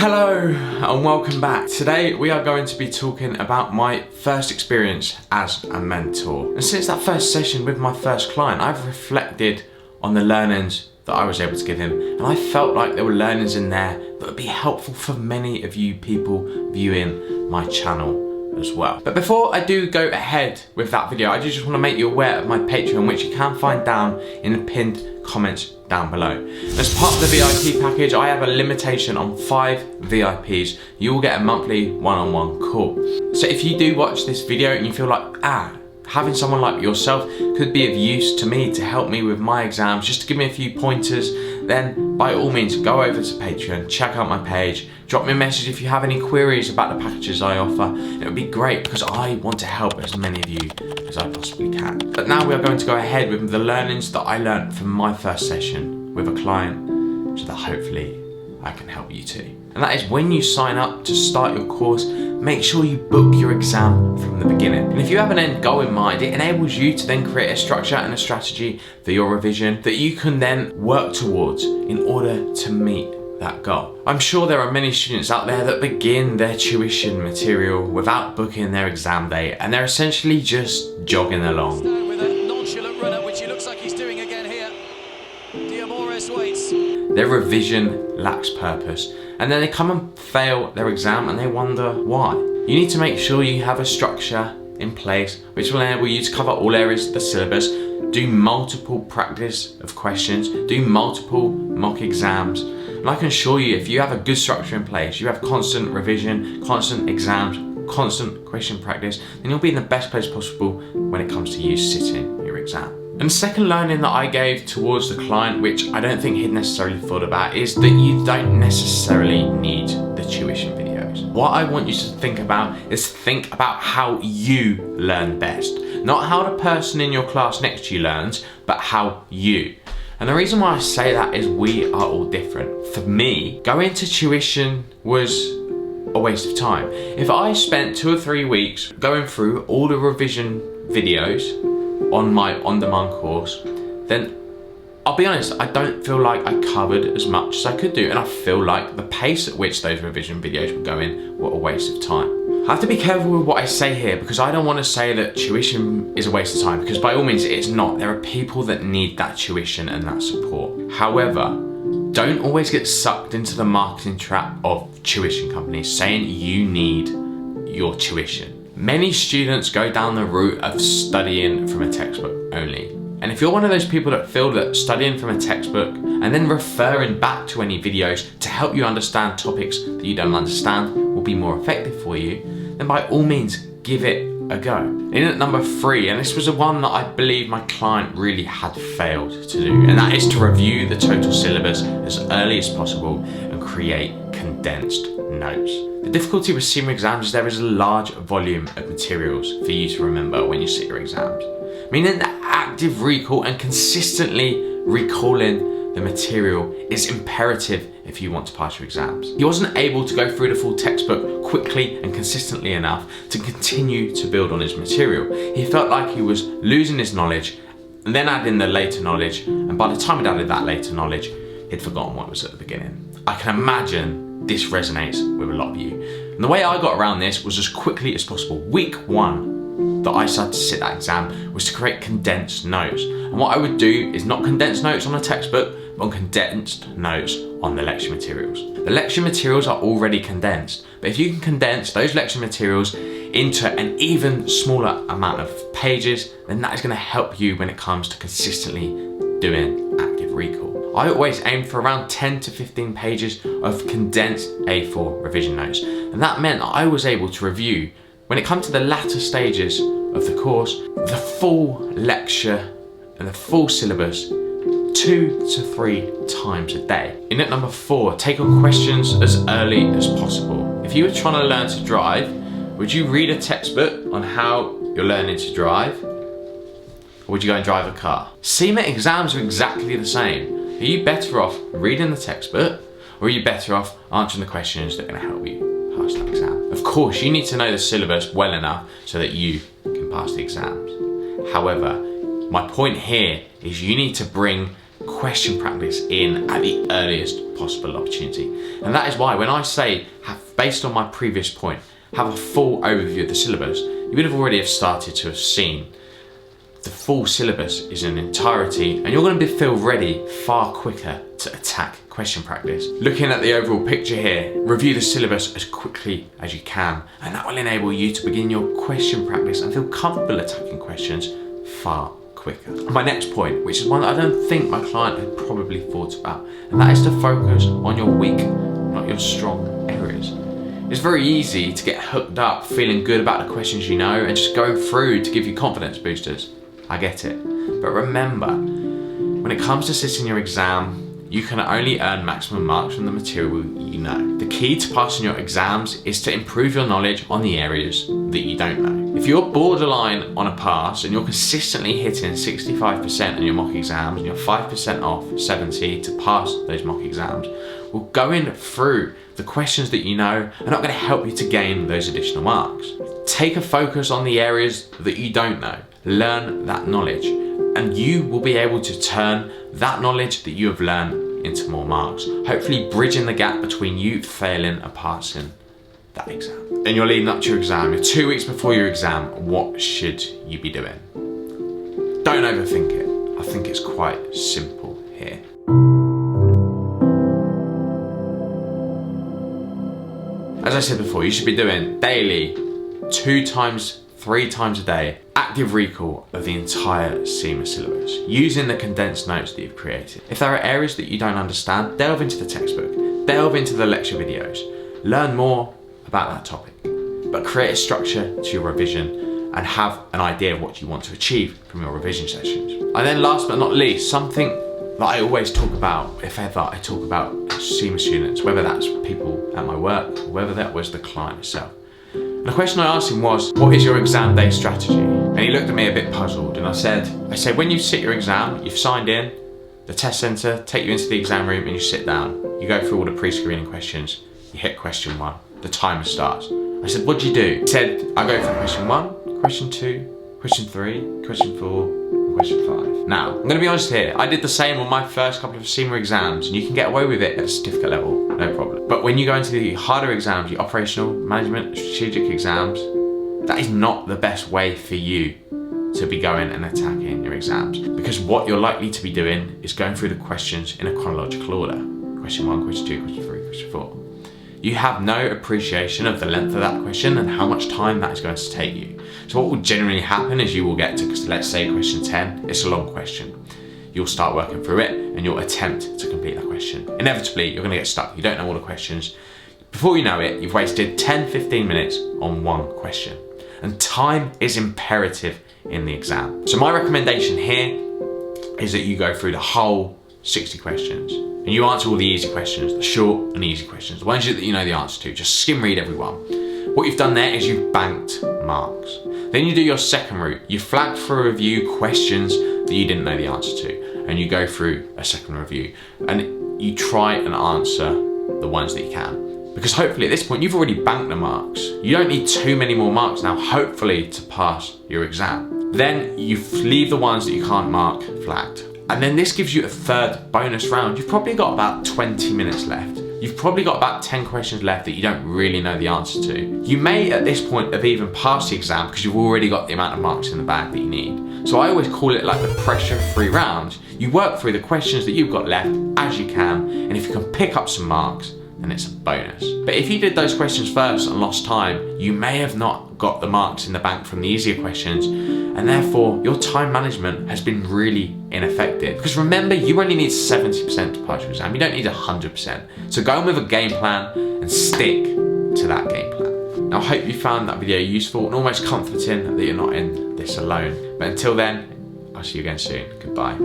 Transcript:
Hello and welcome back. Today we are going to be talking about my first experience as a mentor. And since that first session with my first client, I've reflected on the learnings that I was able to give him, and I felt like there were learnings in there that would be helpful for many of you people viewing my channel as well. But before I do go ahead with that video, I do just want to make you aware of my Patreon, which you can find down in the pinned comments down below. As part of the VIP package, I have a limitation on 5 VIPs. You will get a monthly one-on-one call. So if you do watch this video and you feel like, having someone like yourself could be of use to me to help me with my exams, just to give me a few pointers, then by all means go over to Patreon, check out my page, drop me a message if you have any queries about the packages I offer. It would be great because I want to help as many of you as I possibly can. But now we are going to go ahead with the learnings that I learned from my first session with a client, so that hopefully I can help you too. And that is, when you sign up to start your course, make sure you book your exam from the beginning. And if you have an end goal in mind, it enables you to then create a structure and a strategy for your revision that you can then work towards in order to meet that goal. I'm sure there are many students out there that begin their tuition material without booking their exam date, and they're essentially just jogging along. With a nonchalant runner, which he looks like he's doing again here. Diamores waits. Their revision lacks purpose, and then they come and fail their exam and they wonder why. You need to make sure you have a structure in place which will enable you to cover all areas of the syllabus, do multiple practice of questions, do multiple mock exams. And I can assure you, if you have a good structure in place, you have constant revision, constant exams, constant question practice, then you'll be in the best place possible when it comes to you sitting your exam. And the second learning that I gave towards the client, which I don't think he'd necessarily thought about, is that you don't necessarily need the tuition videos. What I want you to think about is think about how you learn best. Not how the person in your class next to you learns, but how you. And the reason why I say that is we are all different. For me, going to tuition was a waste of time. If I spent 2 or 3 weeks going through all the revision videos on my on-demand course, then I'll be honest, I don't feel like I covered as much as I could do, and I feel like the pace at which those revision videos were going were a waste of time. I have to be careful with what I say here, because I don't want to say that tuition is a waste of time, because by all means it's not. There are people that need that tuition and that support. However, don't always get sucked into the marketing trap of tuition companies saying you need your tuition. Many students go down the route of studying from a textbook only. And if you're one of those people that feel that studying from a textbook and then referring back to any videos to help you understand topics that you don't understand will be more effective for you, then by all means give it a go. In at number 3, and this was the one that I believe my client really had failed to do, and that is to review the total syllabus as early as possible and create condensed notes. The difficulty with CIMA exams is there is a large volume of materials for you to remember when you sit your exams, meaning that active recall and consistently recalling the material is imperative if you want to pass your exams. He wasn't able to go through the full textbook quickly and consistently enough to continue to build on his material. He felt like he was losing his knowledge and then adding the later knowledge, and by the time he'd added that later knowledge, he'd forgotten what was at the beginning. I can imagine this resonates with a lot of you. And the way I got around this was as quickly as possible. Week 1 that I started to sit that exam was to create condensed notes. And what I would do is not condensed notes on a textbook, but on condensed notes on the lecture materials. The lecture materials are already condensed, but if you can condense those lecture materials into an even smaller amount of pages, then that is going to help you when it comes to consistently doing active recall. I always aim for around 10 to 15 pages of condensed A4 revision notes, and that meant I was able to review, when it comes to the latter stages of the course, the full lecture and the full syllabus 2 to 3 times a day. In at number 4, take on questions as early as possible. If you were trying to learn to drive, would you read a textbook on how you're learning to drive? Or would you go and drive a car? CIMA exams are exactly the same. Are you better off reading the textbook, or are you better off answering the questions that are going to help you pass that exam? Of course, you need to know the syllabus well enough so that you can pass the exams. However, my point here is you need to bring question practice in at the earliest possible opportunity. And that is why when I say, based on my previous point, have a full overview of the syllabus, you would have already started to have seen the full syllabus is in entirety, and you're going to feel ready far quicker to attack question practice. Looking at the overall picture here, review the syllabus as quickly as you can, and that will enable you to begin your question practice and feel comfortable attacking questions far quicker. My next point, which is one that I don't think my client had probably thought about, and that is to focus on your weak, not your strong areas. It's very easy to get hooked up feeling good about the questions you know and just go through to give you confidence boosters. I get it. But remember, when it comes to sitting your exam, you can only earn maximum marks from the material you know. The key to passing your exams is to improve your knowledge on the areas that you don't know. If you're borderline on a pass and you're consistently hitting 65% in your mock exams and you're 5% off 70 to pass those mock exams, well, going through the questions that you know are not going to help you to gain those additional marks. Take a focus on the areas that you don't know. Learn that knowledge, and you will be able to turn that knowledge that you have learned into more marks, hopefully bridging the gap between you failing and passing that exam. Then you're leading up to your exam, you're 2 weeks before your exam. What should you be doing? Don't overthink it. I think it's quite simple here. As I said before, you should be doing daily, 2 times, 3 times a day, active recall of the entire CIMA syllabus, using the condensed notes that you've created. If there are areas that you don't understand, delve into the textbook, delve into the lecture videos, learn more about that topic, but create a structure to your revision and have an idea of what you want to achieve from your revision sessions. And then last but not least, something that I always talk about, if ever I talk about CIMA students, whether that's people at my work, or whether that was the client itself. And the question I asked him was, what is your exam day strategy? And he looked at me a bit puzzled, and I said, when you sit your exam, you've signed in, the test centre take you into the exam room and you sit down. You go through all the pre-screening questions, you hit question 1, the timer starts. I said, what do you do? He said, I go for question 1, question 2, question 3, question 4, and question 5. Now, I'm going to be honest here, I did the same on my first couple of CIMA exams, and you can get away with it at a certificate level, no problem. But when you go into the harder exams, the operational, management, strategic exams, that is not the best way for you to be going and attacking your exams. Because what you're likely to be doing is going through the questions in a chronological order. Question 1, question 2, question 3, question 4. You have no appreciation of the length of that question and how much time that is going to take you. So what will generally happen is you will get to, let's say question 10, it's a long question. You'll start working through it and you'll attempt to complete that question. Inevitably, you're going to get stuck. You don't know all the questions. Before you know it, you've wasted 10-15 minutes on one question. And time is imperative in the exam. So my recommendation here is that you go through the whole 60 questions and you answer all the easy questions, the short and easy questions, the ones that you know the answer to. Just skim read every one. What you've done there is you've banked marks. Then you do your second route. You flag for a review questions that you didn't know the answer to, and you go through a second review and you try and answer the ones that you can. Because hopefully at this point you've already banked the marks. You don't need too many more marks now, hopefully, to pass your exam. Then you leave the ones that you can't mark flagged. And then this gives you a third bonus round. You've probably got about 20 minutes left. You've probably got about 10 questions left that you don't really know the answer to. You may at this point have even passed the exam because you've already got the amount of marks in the bag that you need. So I always call it like the pressure-free round. You work through the questions that you've got left as you can, and if you can pick up some marks, then it's a bonus. But if you did those questions first and lost time, you may have not got the marks in the bank from the easier questions, and therefore your time management has been really ineffective. Because remember, you only need 70% to pass your exam, you don't need 100%. So go in with a game plan and stick to that game plan. Now I hope you found that video useful and almost comforting that you're not in this alone. But until then, I'll see you again soon. Goodbye.